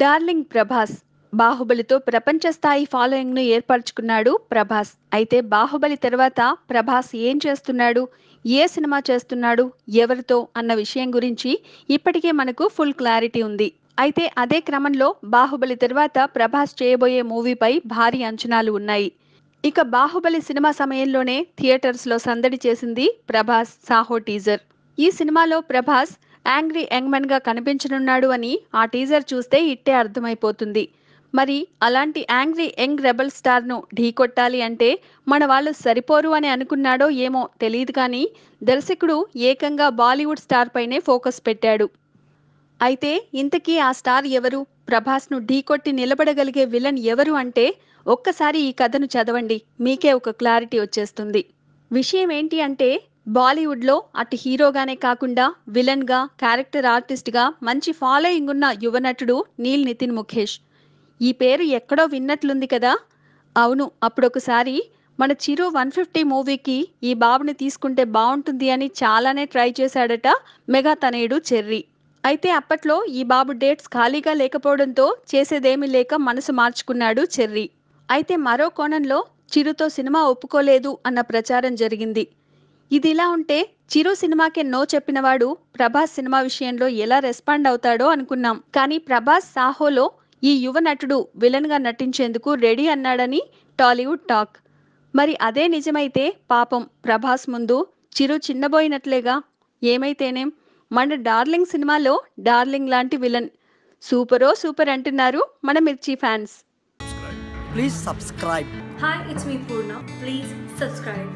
Darling Prabhas. బాహుబలితో ప్రపంచ స్థాయి ఫాలోయింగ్‌ను ఏర్పరచుకున్నాడు ప్రభాస్. అయితే బాహుబలి తర్వాత ప్రభాస్ ఏం చేస్తున్నాడు? ఏ సినిమా చేస్తున్నాడు? ఎవరితో? అన్న విషయం గురించి ఇప్పటికే మనకు ఫుల్ క్లారిటీ ఉంది. అయితే అదే క్రమంలో బాహుబలి తర్వాత ప్రభాస్ చేయబోయే మూవీపై భారీ అంచనాలు ఉన్నాయి. ఇక బాహుబలి సినిమా సమయంలోనే థియేటర్స్‌లో సందడి చేసింది ప్రభాస్ 'సాహో' టీజర్. ఈ సినిమాలో ప్రభాస్ యాంగ్రీ యంగ్‌మెన్‌గా కనిపించనున్నాడు అని ఆ టీజర్ చూస్తే ఇట్టే అర్థమైపోతుంది. మరి అలాంటి యాంగ్రీ యంగ్ రెబెల్ స్టార్‌ను ఢీకొట్టాలి అంటే మన వాళ్ళు సరిపోరు అని అనుకున్నాడో ఏమో తెలీదు కానీ దర్శకుడు ఏకంగా బాలీవుడ్ స్టార్ పైనే ఫోకస్ పెట్టాడు. అయితే ఇంతకీ ఆ స్టార్ ఎవరు? ప్రభాస్‌ను ఢీకొట్టి నిలబడగలిగే విలన్ ఎవరు అంటే ఒక్కసారి ఈ కథను చదవండి. మీకే ఒక క్లారిటీ వచ్చేస్తుంది. విషయం ఏంటి అంటే బాలీవుడ్‌లో అటు హీరోగానే కాకుండా విలన్‌గా, క్యారెక్టర్ ఆర్టిస్ట్‌గా మంచి ఫాలోయింగ్ ఉన్న యువ నటుడు నీల్ నితిన్ ముఖేష్. ఈ పేరు ఎక్కడో విన్నట్లుంది కదా! అవును. అప్పుడొకసారి మన 'చిరు 150' మూవీకి ఈ బాబుని తీసుకుంటే బావుంటుంది అని చాలానే ట్రై చేశాడట మెగా తనయుడు చెర్రీ. అయితే అప్పట్లో ఈ బాబు డేట్స్ ఖాళీగా లేకపోవడంతో చేసేదేమీ లేక మనసు మార్చుకున్నాడు చెర్రీ. అయితే మరో కోణంలో చిరుతో సినిమా ఒప్పుకోలేదు అన్న ప్రచారం జరిగింది. ఇదిలా ఉంటే చిరు సినిమాకే నో చెప్పినవాడు ప్రభాస్ సినిమా విషయంలో ఎలా రెస్పాండ్ అవుతాడో అనుకున్నాం. కానీ ప్రభాస్ 'సాహోలో' ఈ యువ నటుడు విలన్‌గా నటించేందుకు రెడీ అన్నాడని టాలీవుడ్ టాక్. మరి అదే నిజమైతే పాపం ప్రభాస్ ముందు చిరు చిన్నబోయినట్లేగా. ఏమైతేనేం మన 'డార్లింగ్' సినిమాలో డార్లింగ్ లాంటి విలన్. సూపరో సూపర్ అంటున్నారు మన 'మిర్చి' fans. Please subscribe. Hi, it's me Purna. Please subscribe.